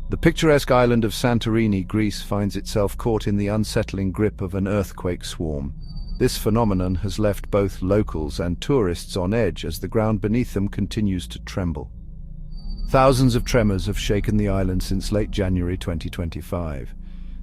The picturesque island of Santorini, Greece, finds itself caught in the unsettling grip of an earthquake swarm. This phenomenon has left both locals and tourists on edge as the ground beneath them continues to tremble. Thousands of tremors have shaken the island since late January 2025.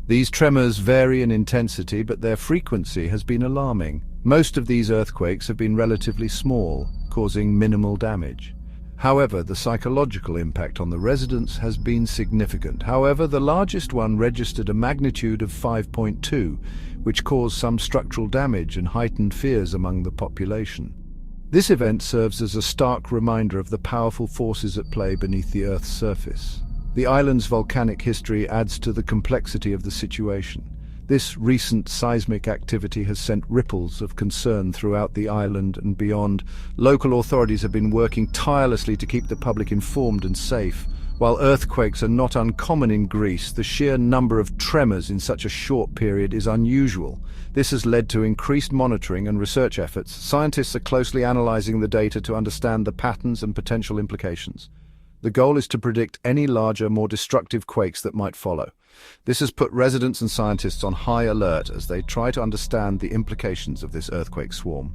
These tremors vary in intensity, but their frequency has been alarming. Most of these earthquakes have been relatively small, causing minimal damage. However, the psychological impact on the residents has been significant. However, the largest one registered a magnitude of 5.2, which caused some structural damage and heightened fears among the population. This event serves as a stark reminder of the powerful forces at play beneath the Earth's surface. The island's volcanic history adds to the complexity of the situation. This recent seismic activity has sent ripples of concern throughout the island and beyond. Local authorities have been working tirelessly to keep the public informed and safe. While earthquakes are not uncommon in Greece, the sheer number of tremors in such a short period is unusual. This has led to increased monitoring and research efforts. Scientists are closely analyzing the data to understand the patterns and potential implications. The goal is to predict any larger, more destructive quakes that might follow. This has put residents and scientists on high alert as they try to understand the implications of this earthquake swarm.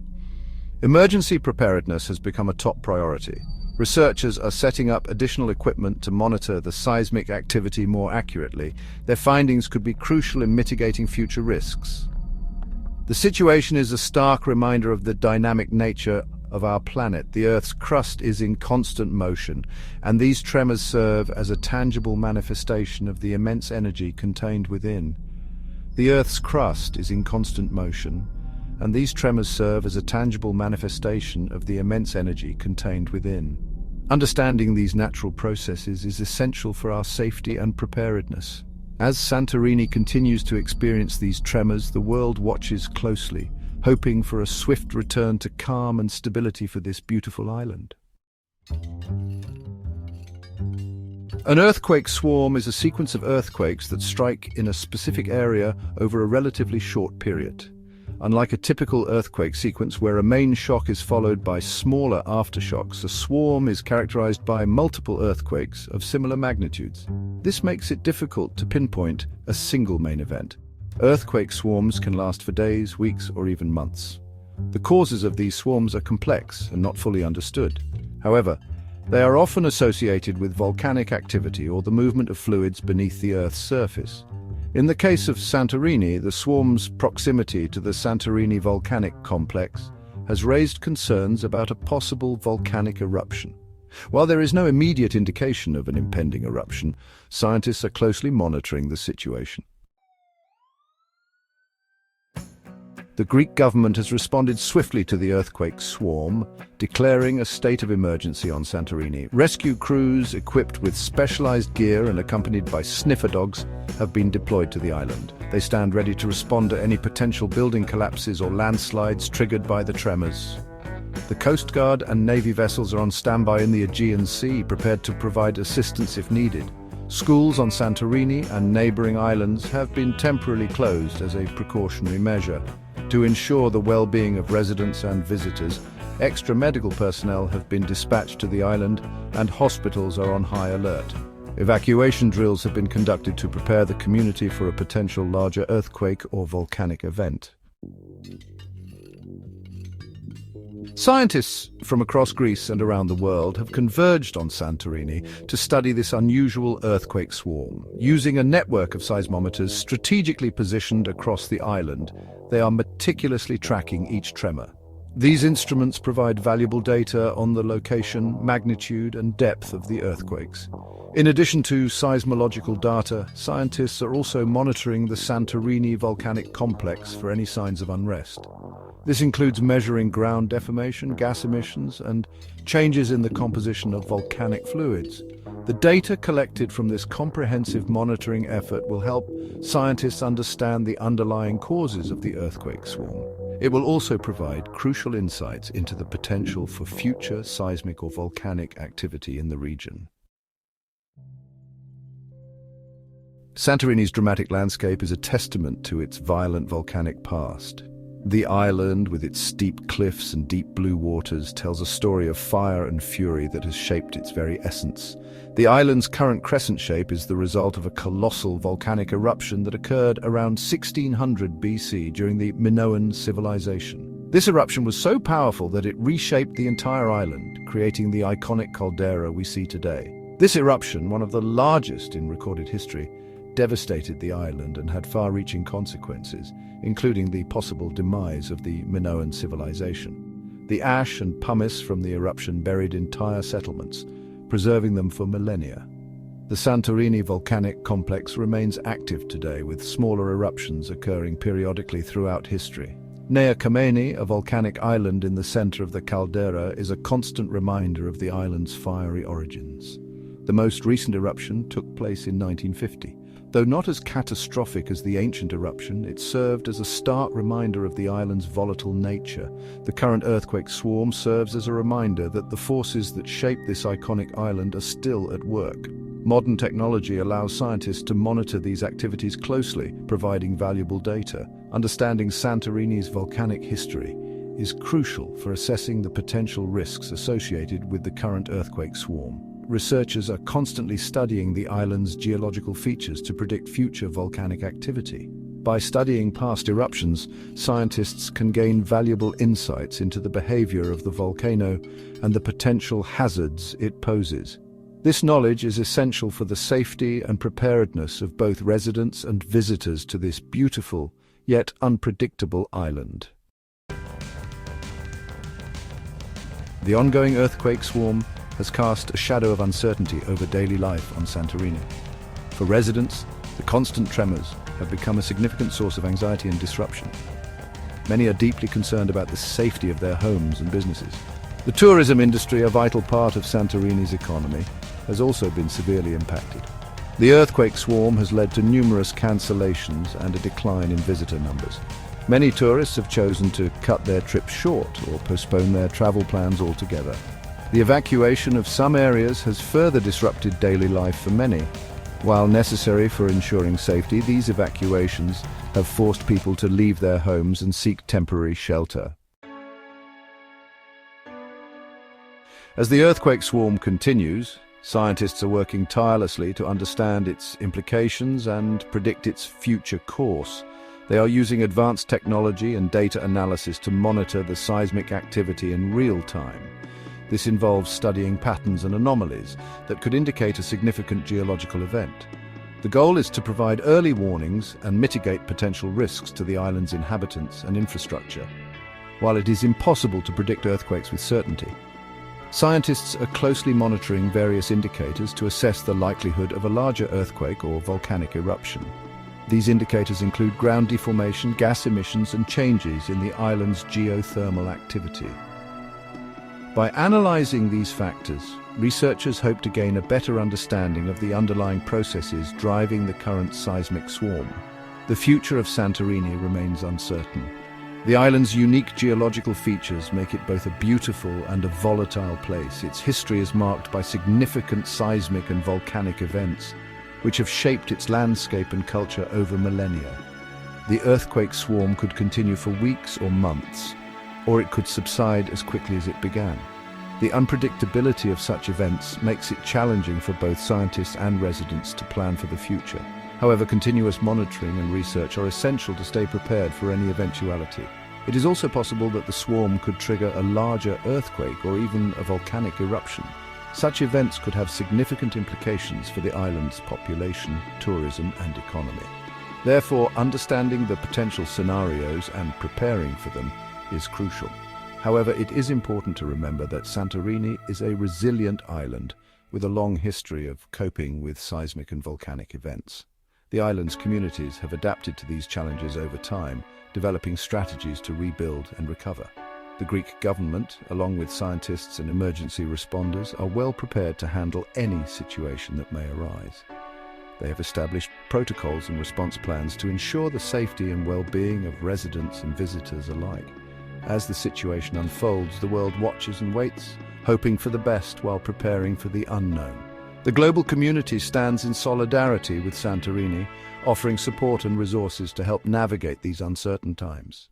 Emergency preparedness has become a top priority. Researchers are setting up additional equipment to monitor the seismic activity more accurately. Their findings could be crucial in mitigating future risks. The situation is a stark reminder of the dynamic nature of our planet. The Earth's crust is in constant motion, and these tremors serve as a tangible manifestation of the immense energy contained within. The Earth's crust is in constant motion, and these tremors serve as a tangible manifestation of the immense energy contained within. Understanding these natural processes is essential for our safety and preparedness. As Santorini continues to experience these tremors, the world watches closely, hoping for a swift return to calm and stability for this beautiful island. An earthquake swarm is a sequence of earthquakes that strike in a specific area over a relatively short period. Unlike a typical earthquake sequence where a main shock is followed by smaller aftershocks, a swarm is characterized by multiple earthquakes of similar magnitudes. This makes it difficult to pinpoint a single main event. Earthquake swarms can last for days, weeks, or even months. The causes of these swarms are complex and not fully understood. However, they are often associated with volcanic activity or the movement of fluids beneath the Earth's surface. In the case of Santorini, the swarm's proximity to the Santorini volcanic complex has raised concerns about a possible volcanic eruption. While there is no immediate indication of an impending eruption, scientists are closely monitoring the situation. The Greek government has responded swiftly to the earthquake swarm, declaring a state of emergency on Santorini. Rescue crews equipped with specialized gear and accompanied by sniffer dogs have been deployed to the island. They stand ready to respond to any potential building collapses or landslides triggered by the tremors. The Coast Guard and Navy vessels are on standby in the Aegean Sea, prepared to provide assistance if needed. Schools on Santorini and neighboring islands have been temporarily closed as a precautionary measure. To ensure the well-being of residents and visitors, extra medical personnel have been dispatched to the island and hospitals are on high alert. Evacuation drills have been conducted to prepare the community for a potential larger earthquake or volcanic event. Scientists from across Greece and around the world have converged on Santorini to study this unusual earthquake swarm. Using a network of seismometers strategically positioned across the island, they are meticulously tracking each tremor. These instruments provide valuable data on the location, magnitude, and depth of the earthquakes. In addition to seismological data, scientists are also monitoring the Santorini volcanic complex for any signs of unrest. This includes measuring ground deformation, gas emissions, and changes in the composition of volcanic fluids. The data collected from this comprehensive monitoring effort will help scientists understand the underlying causes of the earthquake swarm. It will also provide crucial insights into the potential for future seismic or volcanic activity in the region. Santorini's dramatic landscape is a testament to its violent volcanic past. The island, with its steep cliffs and deep blue waters, tells a story of fire and fury that has shaped its very essence. The island's current crescent shape is the result of a colossal volcanic eruption that occurred around 1600 BC during the Minoan civilization. This eruption was so powerful that it reshaped the entire island, creating the iconic caldera we see today. This eruption, one of the largest in recorded history, devastated the island and had far-reaching consequences, including the possible demise of the Minoan civilization. The ash and pumice from the eruption buried entire settlements, preserving them for millennia. The Santorini volcanic complex remains active today, with smaller eruptions occurring periodically throughout history. Nea Kameni, a volcanic island in the center of the caldera, is a constant reminder of the island's fiery origins. The most recent eruption took place in 1950. Though not as catastrophic as the ancient eruption, it served as a stark reminder of the island's volatile nature. The current earthquake swarm serves as a reminder that the forces that shape this iconic island are still at work. Modern technology allows scientists to monitor these activities closely, providing valuable data. Understanding Santorini's volcanic history is crucial for assessing the potential risks associated with the current earthquake swarm. Researchers are constantly studying the island's geological features to predict future volcanic activity. By studying past eruptions, scientists can gain valuable insights into the behavior of the volcano and the potential hazards it poses. This knowledge is essential for the safety and preparedness of both residents and visitors to this beautiful, yet unpredictable island. The ongoing earthquake swarm has cast a shadow of uncertainty over daily life on Santorini. For residents, the constant tremors have become a significant source of anxiety and disruption. Many are deeply concerned about the safety of their homes and businesses. The tourism industry, a vital part of Santorini's economy, has also been severely impacted. The earthquake swarm has led to numerous cancellations and a decline in visitor numbers. Many tourists have chosen to cut their trips short or postpone their travel plans altogether. The evacuation of some areas has further disrupted daily life for many. While necessary for ensuring safety, these evacuations have forced people to leave their homes and seek temporary shelter. As the earthquake swarm continues, scientists are working tirelessly to understand its implications and predict its future course. They are using advanced technology and data analysis to monitor the seismic activity in real time. This involves studying patterns and anomalies that could indicate a significant geological event. The goal is to provide early warnings and mitigate potential risks to the island's inhabitants and infrastructure. While it is impossible to predict earthquakes with certainty, scientists are closely monitoring various indicators to assess the likelihood of a larger earthquake or volcanic eruption. These indicators include ground deformation, gas emissions, and changes in the island's geothermal activity. By analyzing these factors, researchers hope to gain a better understanding of the underlying processes driving the current seismic swarm. The future of Santorini remains uncertain. The island's unique geological features make it both a beautiful and a volatile place. Its history is marked by significant seismic and volcanic events, which have shaped its landscape and culture over millennia. The earthquake swarm could continue for weeks or months, or it could subside as quickly as it began. The unpredictability of such events makes it challenging for both scientists and residents to plan for the future. However, continuous monitoring and research are essential to stay prepared for any eventuality. It is also possible that the swarm could trigger a larger earthquake or even a volcanic eruption. Such events could have significant implications for the island's population, tourism, and economy. Therefore, understanding the potential scenarios and preparing for them is crucial. However, it is important to remember that Santorini is a resilient island with a long history of coping with seismic and volcanic events. The island's communities have adapted to these challenges over time, developing strategies to rebuild and recover. The Greek government, along with scientists and emergency responders, are well prepared to handle any situation that may arise. They have established protocols and response plans to ensure the safety and well-being of residents and visitors alike. As the situation unfolds, the world watches and waits, hoping for the best while preparing for the unknown. The global community stands in solidarity with Santorini, offering support and resources to help navigate these uncertain times.